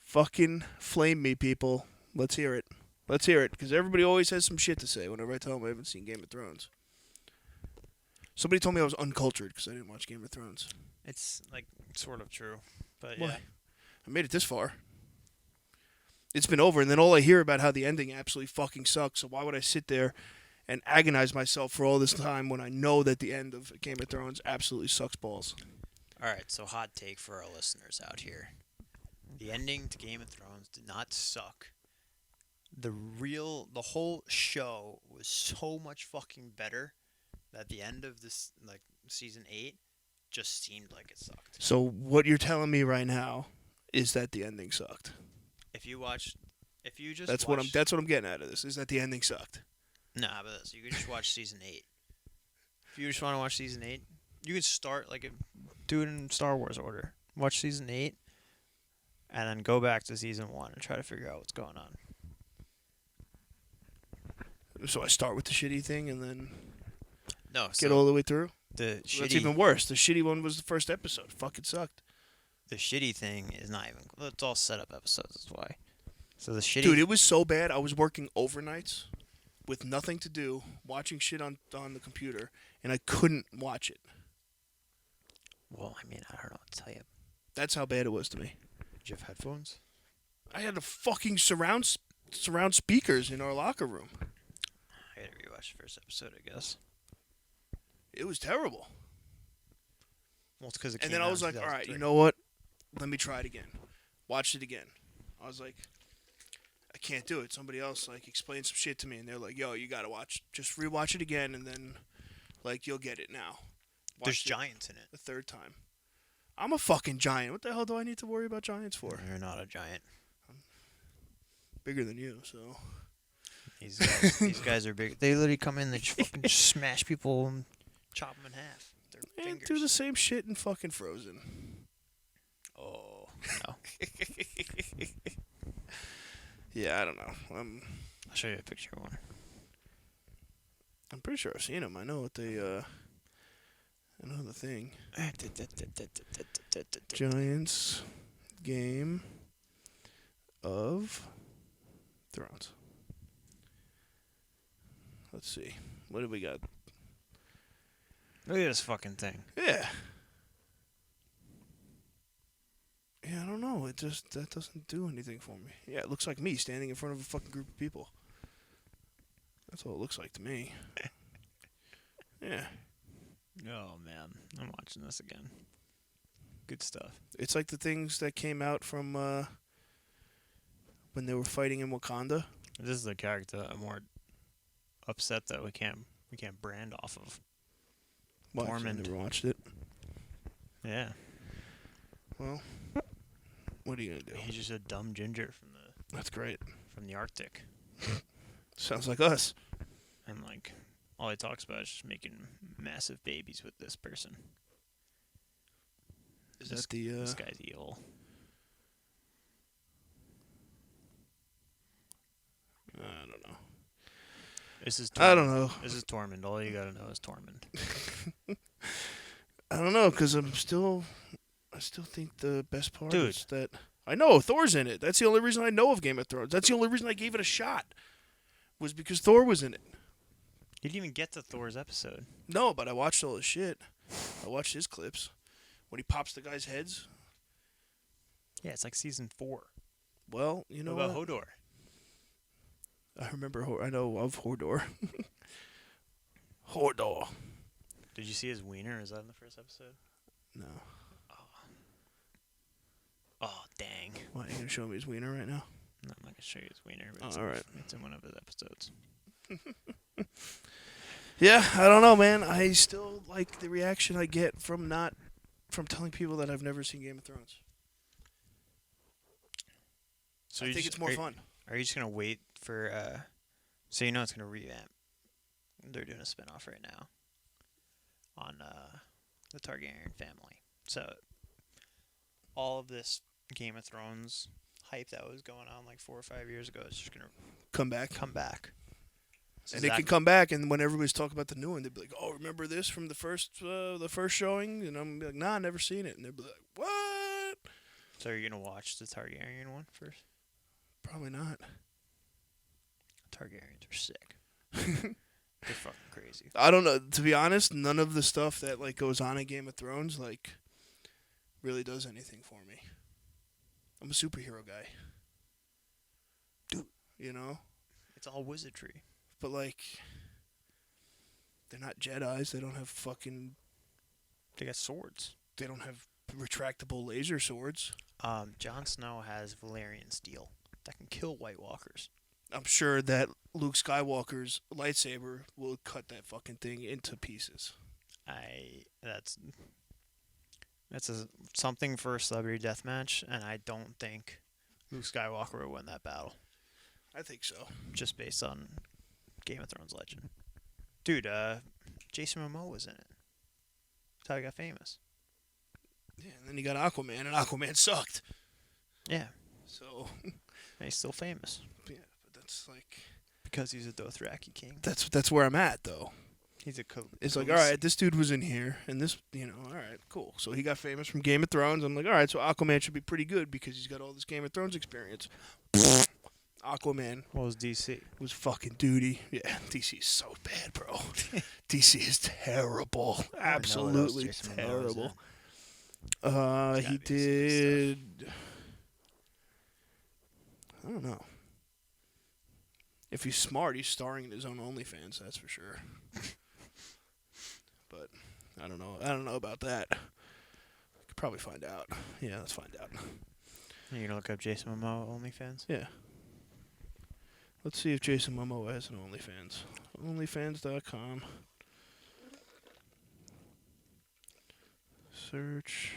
A: Fucking flame me, people. Let's hear it. Let's hear it, because everybody always has some shit to say whenever I tell them I haven't seen Game of Thrones. Somebody told me I was uncultured because I didn't watch Game of Thrones.
B: It's like sort of true, but
A: Why?
B: yeah.
A: I made it this far. It's been over, and then all I hear about how the ending absolutely fucking sucks, so why would I sit there and agonize myself for all this time when I know that the end of Game of Thrones absolutely sucks balls?
B: All right, so hot take for our listeners out here. The ending to Game of Thrones did not suck. The whole show was so much fucking better that the end of this, like, season 8 just seemed like it sucked.
A: So what you're telling me right now is that the ending sucked.
B: If you just
A: That's what I'm getting out of this, is that the ending sucked.
B: Nah, but you can just watch season 8. If you just want to watch season 8, you can start do it in Star Wars order. Watch season 8 and then go back to season 1 and try to figure out what's going on.
A: So I start with the shitty thing and then
B: No,
A: get all the way through?
B: the
A: That's
B: shitty
A: even worse. The shitty one was the first episode. Fucking sucked.
B: the shitty thing is not even. It's all setup episodes. That's why. So the shitty.
A: Dude, it was so bad. I was working overnights with nothing to do, watching shit on the computer, and I couldn't watch it.
B: Well, I mean, I don't know what to tell you.
A: That's how bad it was to me.
B: Did you have headphones?
A: I had a fucking surround speakers in our locker room.
B: I gotta rewatch the first episode, I guess.
A: It was terrible.
B: Well, it's because it
A: And
B: came
A: then I
B: out
A: was
B: in
A: like, all right,
B: 2003.
A: you know what? Let me try it again. Watched it again. I was like, I can't do it. Somebody else explained some shit to me, and they're like, yo, you gotta just rewatch it again, and then you'll get it now.
B: There's
A: Watched it
B: giants in it.
A: the third time. I'm a fucking giant. What the hell do I need to worry about giants for?
B: You're not a giant.
A: Bigger than you, so.
B: These guys are big. They literally come in, they just fucking smash people and chop them in half. Their
A: And
B: fingers.
A: do the same shit in fucking Frozen.
B: Oh no!
A: Yeah, I don't know.
B: I'll show you a picture of one.
A: I'm pretty sure I've seen them. I know what they. I know the thing. Giants Game of Thrones. Let's see. What do we got?
B: Look at this fucking thing.
A: Yeah. Yeah, I don't know. That doesn't do anything for me. Yeah, it looks like me standing in front of a fucking group of people. That's all it looks like to me. Yeah.
B: Oh man, I'm watching this again. Good stuff.
A: It's like the things that came out from when they were fighting in Wakanda.
B: This is the character I'm more upset that we can't brand off of.
A: Well, I
B: Tormund.
A: never watched it.
B: Yeah.
A: Well, what are you gonna do?
B: He's just a dumb ginger
A: That's great.
B: from the Arctic.
A: Sounds like us.
B: And all he talks about is just making massive babies with this person.
A: Is that the?
B: This guy's evil.
A: I don't know.
B: This is
A: I don't know.
B: This is Tormund. All you gotta know is Tormund.
A: I don't know, because I still think the best part
B: Dude.
A: is that I know Thor's in it. That's the only reason I know of Game of Thrones. That's the only reason I gave it a shot. Was because Thor was in it.
B: You didn't even get to Thor's episode.
A: No, but I watched all his shit. I watched his clips when he pops the guys' heads.
B: Yeah, it's like season 4.
A: Well, you know
B: What about
A: what?
B: Hodor?
A: I remember. I know of Hodor. Hodor.
B: Did you see his wiener? Is that in the first episode?
A: No.
B: Oh, dang.
A: Why, are you gonna show me his wiener right now?
B: No, I'm not gonna show you his wiener. But
A: Oh, all right.
B: It's in one of his episodes.
A: Yeah, I don't know, man. I still like the reaction I get from telling people that I've never seen Game of Thrones.
B: So
A: I think it's more fun.
B: Are you just gonna wait for? So you know it's gonna revamp. They're doing a spinoff right now on the Targaryen family. So all of this Game of Thrones hype that was going on like 4 or 5 years ago is just gonna
A: Come back.
B: come back. So
A: And it can come back, and when everybody's talking about the new one, they'd be like, "Oh, remember this from the first showing?" And I'm like, "Nah, I never seen it." And they'd be like, "What?"
B: So are you gonna watch the Targaryen one first?
A: Probably not.
B: Targaryens are sick. They're fucking crazy.
A: I don't know. To be honest, none of the stuff that like goes on in Game of Thrones like really does anything for me. I'm a superhero guy,
B: Dude.
A: You know.
B: It's all wizardry.
A: But like, they're not Jedis. They don't have fucking.
B: They got swords.
A: They don't have retractable laser swords.
B: Jon Snow has Valyrian steel that can kill White Walkers.
A: I'm sure that Luke Skywalker's lightsaber will cut that fucking thing into pieces.
B: That's something for a celebrity deathmatch, and I don't think Luke Skywalker would win that battle.
A: I think so.
B: Just based on Game of Thrones legend. Dude, Jason Momoa was in it. That's how he got famous.
A: Yeah, and then you got Aquaman, and Aquaman sucked.
B: Yeah.
A: So.
B: And he's still famous.
A: Yeah, but that's like.
B: Because he's a Dothraki king.
A: That's where I'm at, though.
B: He's a
A: It's like, all right, this dude was in here, and this, all right, cool. So he got famous from Game of Thrones. I'm like, all right, so Aquaman should be pretty good because he's got all this Game of Thrones experience. Aquaman.
B: What was DC?
A: Was fucking duty. Yeah, DC is so bad, bro. DC is terrible. Absolutely terrible. He did. I don't know. If he's smart, he's starring in his own OnlyFans. That's for sure. But I don't know. I don't know about that. Could probably find out. Yeah, let's find out.
B: Are you gonna look up Jason Momoa OnlyFans?
A: Yeah. Let's see if Jason Momoa has an OnlyFans. OnlyFans.com. Search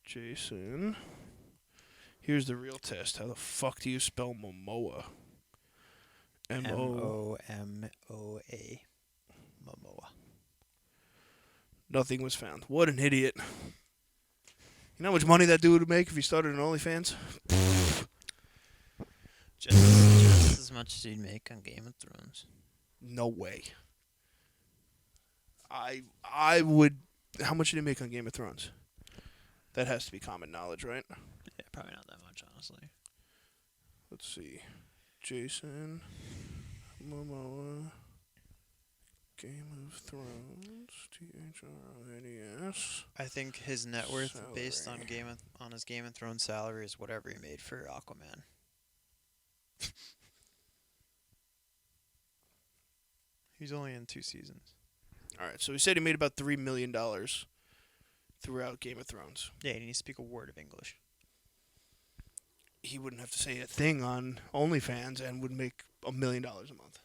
A: Jason. Here's the real test. How the fuck do you spell Momoa?
B: Momoa. Momoa.
A: Nothing was found. What an idiot. You know how much money that dude would make if he started an OnlyFans?
B: Just as much as he'd make on Game of Thrones.
A: No way. I would. How much did he make on Game of Thrones? That has to be common knowledge, right?
B: Yeah, probably not that much, honestly.
A: Let's see. Jason Momoa, Game of Thrones, THRNES.
B: I think his net worth,
A: salary.
B: based on his Game of Thrones salary, is whatever he made for Aquaman. He's only in 2 seasons.
A: All right, so he said he made about $3 million throughout Game of Thrones.
B: Yeah, he needs to speak a word of English.
A: He wouldn't have to say a thing on OnlyFans and would make $1 million a month,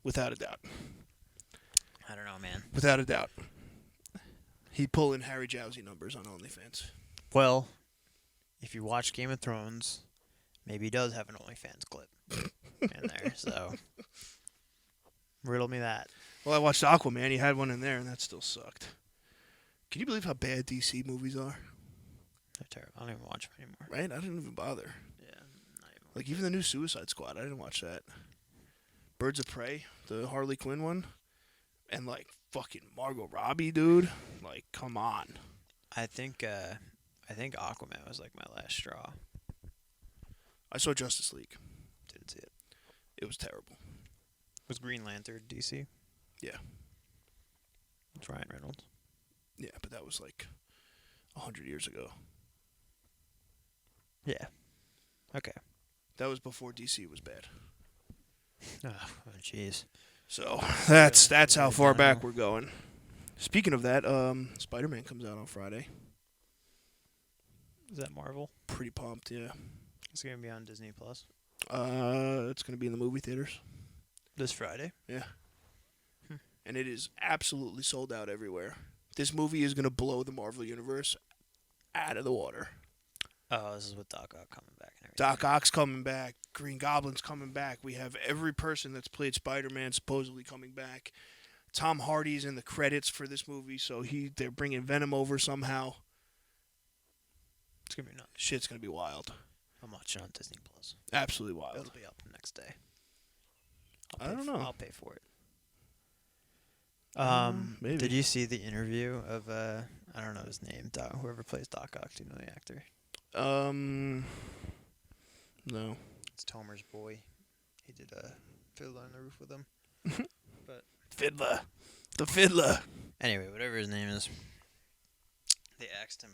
A: without a doubt.
B: I don't know, man.
A: Without a doubt. He'd pull in Harry Jowsey numbers on OnlyFans.
B: Well, if you watch Game of Thrones, maybe he does have an OnlyFans clip in there, so riddle me that.
A: Well, I watched Aquaman. He had one in there, and that still sucked. Can you believe how bad DC movies are?
B: They're terrible. I don't even watch them anymore.
A: Right? I didn't even bother.
B: Yeah, not even.
A: Like, even the new Suicide Squad, I didn't watch that. Birds of Prey, the Harley Quinn one. And, like, fucking Margot Robbie, dude. Like, come on.
B: I think Aquaman was like my last straw.
A: I saw Justice League.
B: Didn't see it.
A: It was terrible.
B: Was Green Lantern DC?
A: Yeah.
B: It's Ryan Reynolds.
A: Yeah, but that was, like, 100 years ago.
B: Yeah. Okay.
A: That was before DC was bad.
B: Oh, jeez.
A: So, that's how far back we're going. Speaking of that, Spider-Man comes out on Friday.
B: Is that Marvel?
A: Pretty pumped, yeah.
B: It's gonna be on Disney Plus
A: It's gonna be in the movie theaters.
B: this Friday.
A: Yeah. And it is absolutely sold out everywhere. This movie is gonna blow the Marvel universe out of the water.
B: Oh, this is with Doc Ock coming back and everything.
A: Doc Ock's coming back. Green Goblin's coming back. We have every person that's played Spider-Man supposedly coming back. Tom Hardy's in the credits for this movie, so they're bringing Venom over somehow.
B: It's gonna be nuts.
A: Shit's gonna be wild.
B: I'm watching on Disney Plus.
A: Absolutely wild.
B: It'll be up the next day.
A: I don't know.
B: I'll pay for it.
A: Maybe.
B: Did you see the interview of I don't know his name, whoever plays Doc Ock? Do you know the actor?
A: No.
B: It's Tomer's boy. He did a Fiddler on the Roof with him. But
A: Fiddler. The Fiddler.
B: anyway, whatever his name is, they asked him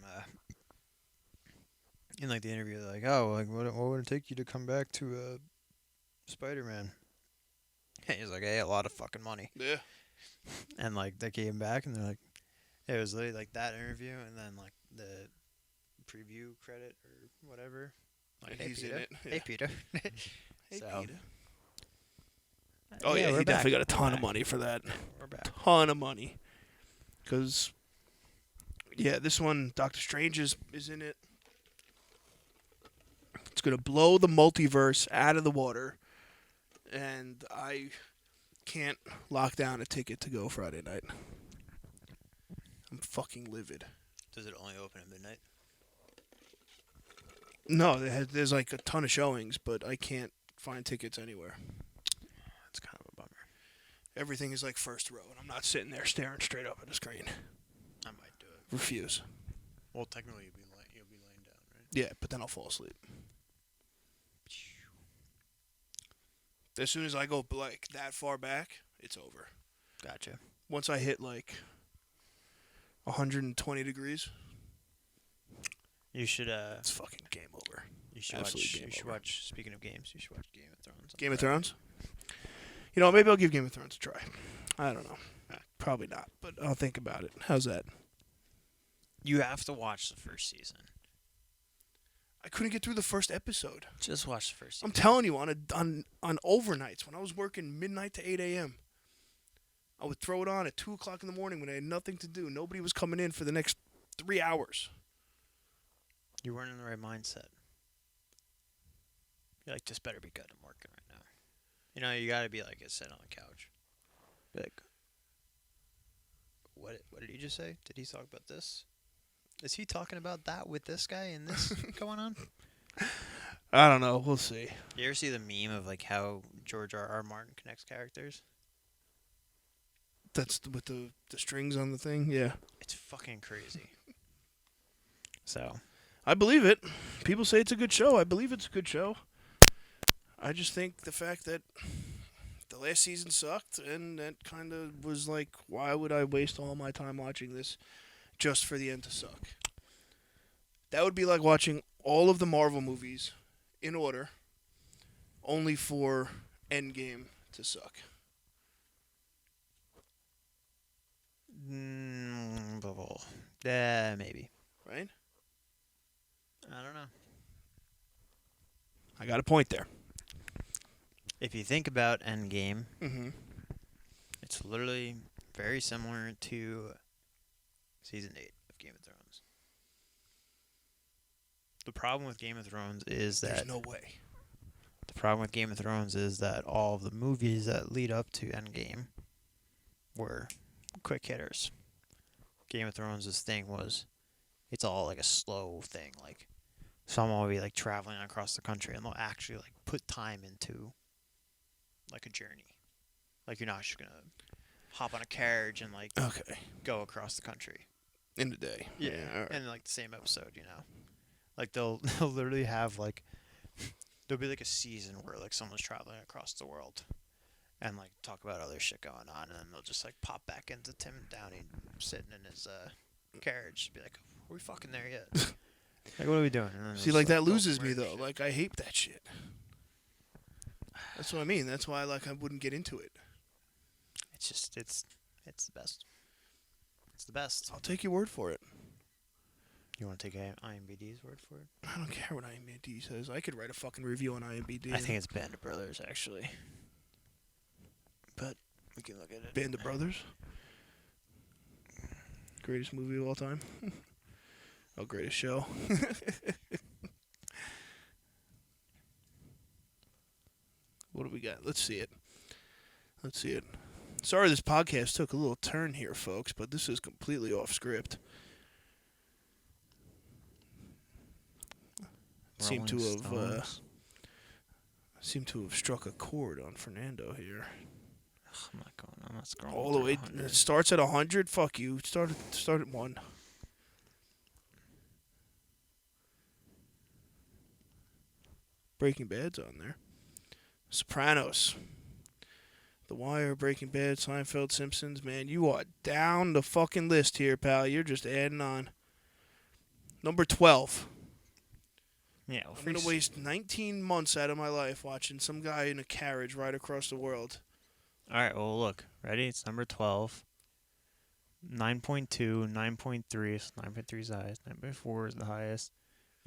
B: in like the interview, they're like, oh, like what would it take you to come back to Spider-Man? And he's like, hey, a lot of fucking money.
A: Yeah.
B: And like they came back and they're like, it was literally like that interview and then like the preview credit or whatever. Like,
A: And
B: hey,
A: he's
B: Peter.
A: in it.
B: Hey,
A: Yeah.
B: Peter.
A: Hey,
B: So,
A: Peter. Oh, yeah,
B: we're
A: he
B: back.
A: definitely got a ton
B: We're
A: of
B: back.
A: money for that.
B: We're back.
A: Ton of money. Because, yeah, this one, Doctor Strange is in it. It's going to blow the multiverse out of the water. And I can't lock down a ticket to go Friday night. I'm fucking livid.
B: Does it only open at midnight?
A: No, there's like a ton of showings, but I can't find tickets anywhere.
B: That's kind of a bummer.
A: Everything is like first row, and I'm not sitting there staring straight up at a screen.
B: I might do it.
A: Refuse.
B: Well, technically, you'll be laying down, right?
A: Yeah, but then I'll fall asleep. As soon as I go like that far back, it's over.
B: Gotcha.
A: Once I hit like 120 degrees,
B: You should
A: it's fucking game over.
B: you should
A: Absolute
B: watch.
A: game
B: You should
A: over.
B: watch. Speaking of games, you should watch Game of Thrones.
A: Game of Thrones? You know, maybe I'll give Game of Thrones a try. I don't know. Probably not, but I'll think about it. How's that?
B: You have to watch the first season.
A: I couldn't get through the first episode.
B: Just watch the first season.
A: I'm telling you, on overnights, when I was working midnight to 8 a.m., I would throw it on at 2 o'clock in the morning when I had nothing to do. Nobody was coming in for the next 3 hours.
B: You weren't in the right mindset. You're like, this better be good. I'm working right now. You know, you gotta be like, sit on the couch. Be like, what did he just say? Did he talk about this? Is he talking about that with this guy and this going on?
A: I don't know. We'll see.
B: You ever see the meme of like how George R.R. Martin connects characters?
A: That's with the strings on the thing? Yeah.
B: It's fucking crazy. So,
A: I believe it. People say it's a good show. I believe it's a good show. I just think the fact that the last season sucked, and that kind of was like, why would I waste all my time watching this just for the end to suck? That would be like watching all of the Marvel movies in order, only for Endgame to suck.
B: maybe.
A: Right?
B: I don't know.
A: I got a point there.
B: If you think about Endgame,
A: Mm-hmm.
B: it's literally very similar to Season 8 of Game of Thrones. The problem with Game of Thrones is
A: There's
B: that
A: no way.
B: the problem with Game of Thrones is that all of the movies that lead up to Endgame were quick hitters. Game of Thrones' thing was, it's all like a slow thing. Like, someone will be like traveling across the country and they'll actually like put time into like a journey. Like, you're not just gonna hop on a carriage and like
A: Okay.
B: go across the country.
A: In the day. All right.
B: And like the same episode, you know. Like they'll literally have like there'll be like a season where like someone's traveling across the world and like talk about other shit going on, and then they'll just like pop back into Tim Downey sitting in his carriage, be like, "Are we fucking there yet? Like, what are we doing?" And then
A: See,
B: they'll
A: like,
B: just,
A: that
B: go
A: loses
B: from
A: me,
B: there
A: though.
B: and
A: Like, I hate that shit. That's what I mean. That's why, like, I wouldn't get into it.
B: it's just it's the best. It's the best.
A: I'll take your word for it.
B: You want to take IMBD's word for it?
A: I don't care what IMBD says. I could write a fucking review on IMBD.
B: I think it's Band of Brothers, actually. But we can look at it.
A: Band of Brothers. Greatest movie of all time. Oh, greatest show. What do we got? Let's see it. Sorry this podcast took a little turn here, folks, but this is completely off script. Seem to have struck a chord on Fernando here.
B: I'm not scrolling.
A: All the way. It starts at 100. Fuck you. Start at 1. Breaking Bad's on there. Sopranos. The Wire, Breaking Bad, Seinfeld, Simpsons. Man, you are down the fucking list here, pal. You're just adding on. Number 12.
B: Yeah,
A: I'm going to waste 19 months out of my life watching some guy in a carriage ride across the world.
B: All right, well, look. Ready? It's number 12. 9.2, 9.3. So 9.3 is the highest. 9.4 is the highest.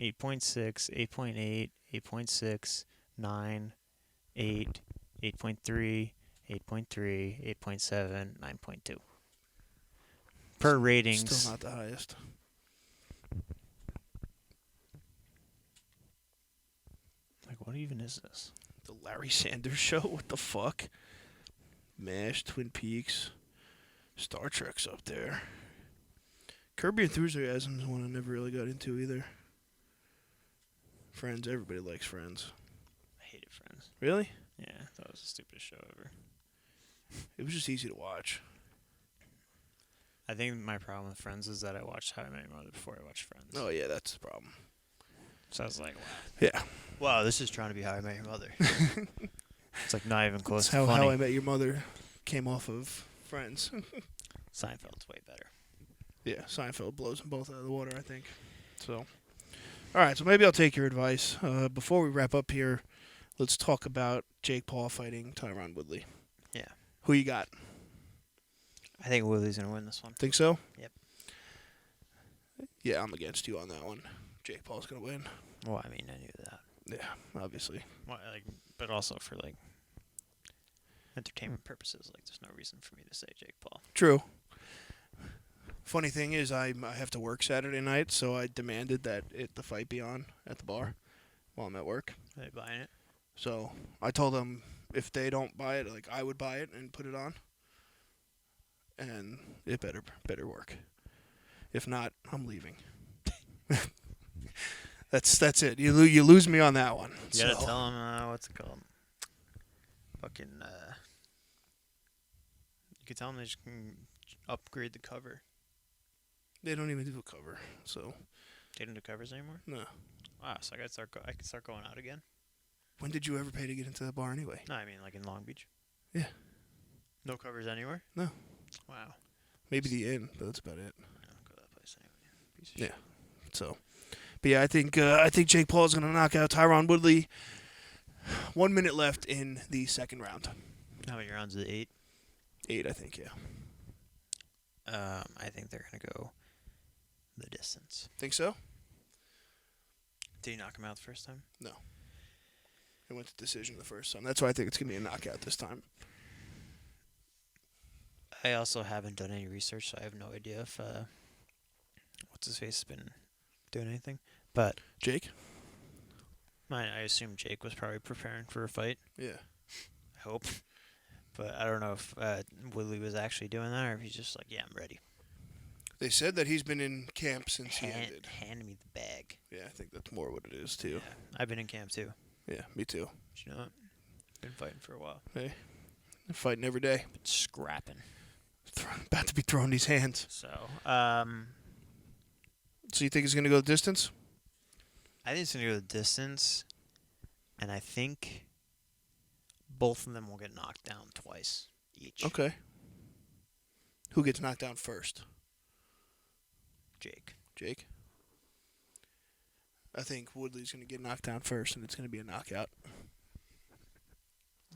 B: 8.6, 8.8, 8.6, 9, 8, 8.3, 8.3, 8.7, 9.2. Per ratings.
A: Still not the highest.
B: Like, what even is this?
A: The Larry Sanders Show? What the fuck? MASH, Twin Peaks, Star Trek's up there. Curb Your Enthusiasm is one I never really got into either. Friends, everybody likes Friends.
B: I hated Friends.
A: Really?
B: Yeah, that was the stupidest show ever.
A: It was just easy to watch.
B: I think my problem with Friends is that I watched How I Met Your Mother before I watched Friends.
A: Oh, yeah, that's the problem.
B: So I was like, wow.
A: Yeah.
B: Wow, this is trying to be How I Met Your Mother. It's like not even close to
A: How
B: funny.
A: How I Met Your Mother came off of Friends.
B: Seinfeld's way better.
A: Yeah, Seinfeld blows them both out of the water, I think. So, all right, so maybe I'll take your advice. Before we wrap up here, let's talk about Jake Paul fighting Tyron Woodley.
B: Yeah.
A: Who you got?
B: I think Woodley's going to win this one.
A: Think so?
B: Yep.
A: Yeah, I'm against you on that one. Jake Paul's going to win.
B: Well, I mean, I knew that.
A: Yeah, obviously.
B: Well, but also for, entertainment purposes. There's no reason for me to say Jake Paul.
A: True. Funny thing is, I have to work Saturday night, so I demanded that the fight be on at the bar while I'm at work.
B: Are they buying it?
A: So I told them if they don't buy it, I would buy it and put it on, and it better work. If not, I'm leaving. That's it. You lose me on that one.
B: You gotta tell them what's it called? Fucking. You could tell them they just can upgrade the cover.
A: They don't even do a cover, so.
B: They don't do covers anymore?
A: No.
B: Wow, so I can start going out again?
A: When did you ever pay to get into the bar anyway?
B: No, I mean in Long Beach.
A: Yeah.
B: No covers anywhere?
A: No.
B: Wow.
A: Maybe the inn, but that's about it.
B: I don't go to that place anyway. Piece of
A: Yeah. So, but yeah, I think Jake Paul is going to knock out Tyron Woodley. 1 minute left in the second round.
B: How many rounds is it? 8?
A: 8, I think. Yeah.
B: I think they're gonna go the distance.
A: Think so?
B: Did he knock him out the first time?
A: No. It went to decision the first time. That's why I think it's going to be a knockout this time.
B: I also haven't done any research, so I have no idea if what's his face has been doing anything. But
A: Jake?
B: I assume Jake was probably preparing for a fight.
A: Yeah.
B: I hope. But I don't know if Woodley was actually doing that or if he's just like, yeah, I'm ready.
A: They said that he's been in camp since he ended.
B: Hand me the bag.
A: Yeah, I think that's more what it is, too.
B: Yeah, I've been in camp, too.
A: Yeah, me too.
B: But you know what? Been fighting for a while.
A: Hey, they're fighting every day.
B: Been scrapping.
A: About to be throwing these hands.
B: So,
A: So you think he's going to go the distance?
B: I think it's going to go the distance, and I think both of them will get knocked down twice each.
A: Okay. Who gets knocked down first? Jake? I think Woodley's going to get knocked down first, and it's going to be a knockout.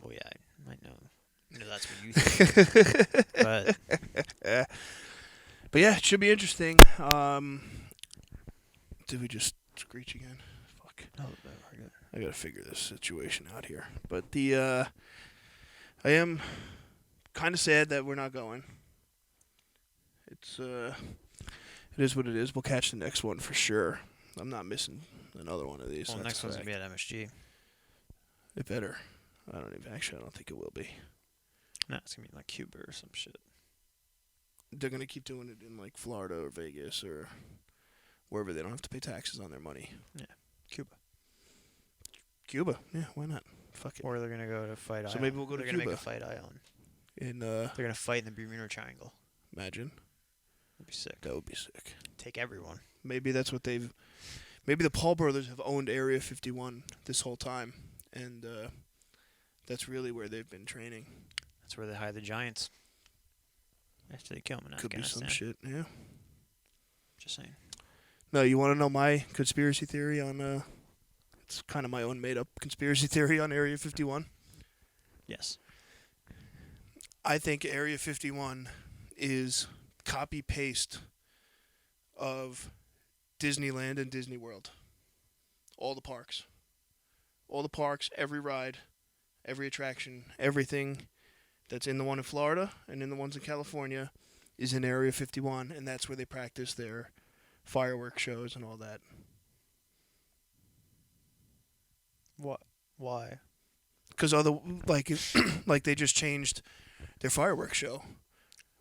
B: Well, yeah, I might know. That's what you think. But
A: yeah, it should be interesting. Did we just screech again? Fuck.
B: No, we're good.
A: I gotta figure this situation out here. But I am kind of sad that we're not going. It is what it is. We'll catch the next one for sure. I'm not missing another one of these.
B: Well, the next one's gonna be at MSG.
A: It better. I don't think it will be.
B: No, it's gonna be like Cuba or some shit.
A: They're gonna keep doing it in like Florida or Vegas or wherever they don't have to pay taxes on their money.
B: Yeah, Cuba.
A: Cuba, yeah, why not? Fuck it.
B: Or they're gonna go to Fight Island.
A: So maybe we'll go to
B: They're
A: Cuba.
B: gonna make a Fight Island.
A: They're
B: gonna fight in the Bermuda Triangle.
A: Imagine.
B: That'd be sick.
A: That would be sick.
B: Take everyone.
A: Maybe that's what they've. Maybe the Paul brothers have owned Area 51 this whole time, and that's really where they've been training.
B: That's where they hide the giants. After they kill them in
A: Could
B: Afghanistan.
A: be some shit, yeah.
B: Just saying.
A: No, you want to know my conspiracy theory on? It's kind of my own made-up conspiracy theory on Area 51.
B: Yes.
A: I think Area 51 is copy-paste of Disneyland and Disney World. All the parks. Every ride, every attraction, everything that's in the one in Florida and in the ones in California is in Area 51, and that's where they practice their fireworks shows and all that.
B: What? Why?
A: Because like they just changed their fireworks show.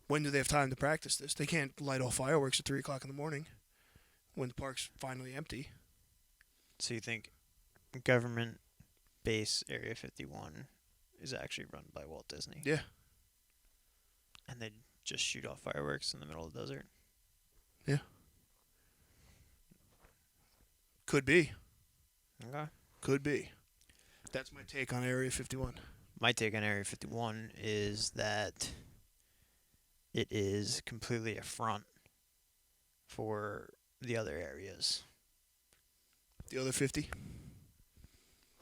A: When do they have time to practice this? They can't light off fireworks at 3 o'clock in the morning when the park's finally empty.
B: So you think government base Area 51 is actually run by Walt Disney?
A: Yeah.
B: And they just shoot off fireworks in the middle of the desert?
A: Yeah. Could be.
B: Okay.
A: Could be. That's my take on Area 51.
B: My take on Area 51 is that it is completely a front for the other areas.
A: The other 50?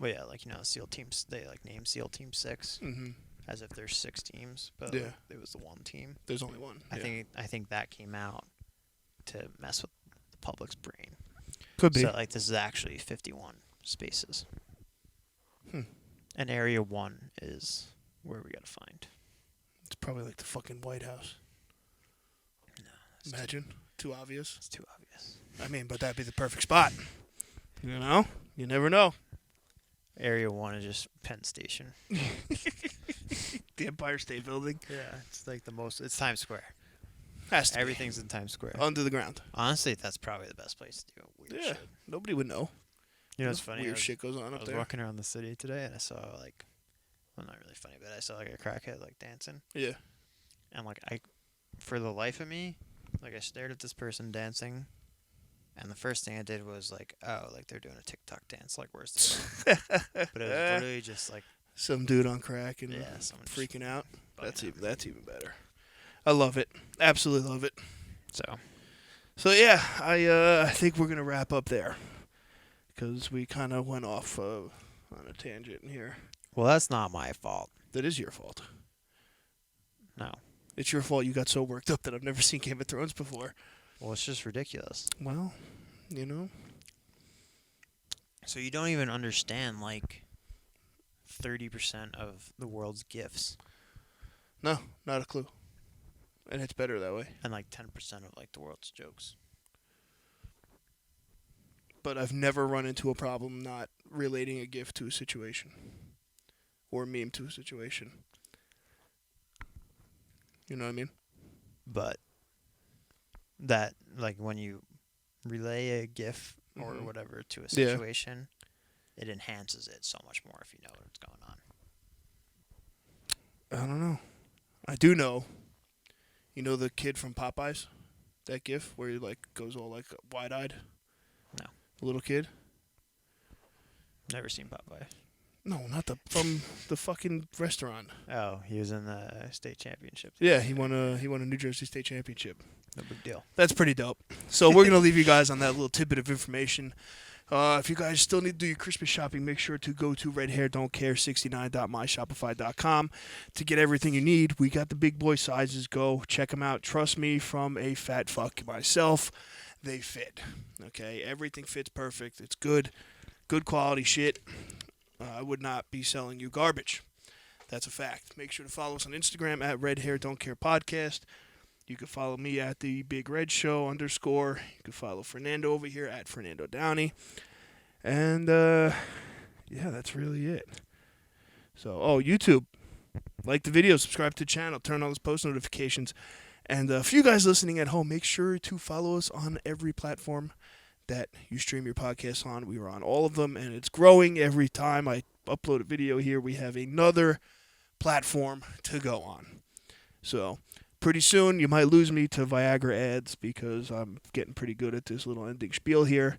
B: Well, yeah, like, SEAL teams, they, name SEAL Team 6
A: Mm-hmm.
B: as if there's 6 teams, but
A: Yeah.
B: it was the one team.
A: There's only one.
B: I think that came out to mess with the public's brain.
A: Could be.
B: So, this is actually 51 spaces. And Area 1 is where we gotta find.
A: It's probably like the fucking White House.
B: No.
A: Imagine. Too obvious.
B: It's too obvious.
A: I mean, but that'd be the perfect spot. You know? You never know.
B: Area 1 is just Penn Station.
A: The Empire State Building.
B: Yeah, it's like the most. It's Times Square.
A: Has to
B: Everything's in Times Square.
A: be. Under the ground.
B: Honestly, that's probably the best place to do weird
A: Yeah.
B: shit.
A: Nobody would know.
B: It's funny.
A: Weird shit goes on
B: I
A: up
B: was
A: there.
B: walking around the city today and I saw well, not really funny, but I saw a crackhead dancing.
A: Yeah.
B: And for the life of me, I stared at this person dancing, and the first thing I did was they're doing a TikTok dance. Where's the But it was literally just
A: some dude on crack and
B: someone
A: freaking out. That's
B: out.
A: even better. I love it. Absolutely love it.
B: So
A: yeah, I think we're gonna wrap up there because we kind of went off on a tangent here.
B: well, that's not my fault.
A: That is your fault.
B: No.
A: It's your fault. You got so worked up that I've never seen Game of Thrones before.
B: Well, it's just ridiculous.
A: Well,
B: So you don't even understand 30% of the world's gifts,
A: No, not a clue. And it's better that way.
B: and 10% of the world's jokes.
A: But I've never run into a problem not relating a gift to a situation or a meme to a situation. You know what I mean?
B: But that when you relay a GIF or
A: Mhm.
B: whatever to a
A: Yeah.
B: situation, it enhances it so much more if you know what's going on.
A: I don't know. I do know. You know the kid from Popeyes? That gif where he goes all wide-eyed?
B: No.
A: Little kid?
B: Never seen Popeye.
A: No, not from the fucking restaurant.
B: Oh, he was in the state championship.
A: Yeah, he won a New Jersey State Championship.
B: No big deal.
A: That's pretty dope. So we're gonna leave you guys on that little tidbit of information. If you guys still need to do your Christmas shopping, make sure to go to redhairdon'tcare69.myshopify.com to get everything you need. We got the big boy sizes. Go check them out. Trust me, from a fat fuck myself, they fit. Okay, everything fits perfect. It's good quality shit. I would not be selling you garbage. That's a fact. Make sure to follow us on Instagram at Red Hair Don't Care Podcast. You can follow me at the Big Red Show _ You can follow Fernando over here at Fernando Downey. And yeah, that's really it. So, YouTube. Like the video, subscribe to the channel, turn on those post notifications. And for you guys listening at home, make sure to follow us on every platform that you stream your podcast on. We are on all of them, and it's growing every time I upload a video here. We have another platform to go on. So pretty soon you might lose me to Viagra ads because I'm getting pretty good at this little ending spiel here.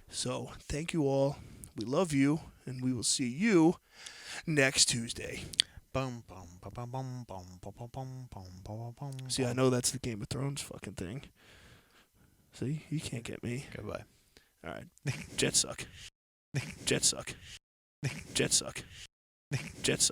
A: So thank you all. We love you, and we will see you next Tuesday. See, I know that's the Game of Thrones fucking thing. See, you can't get me.
B: Goodbye.
A: All right. Jets suck. Jets suck. Jets suck. Jets suck.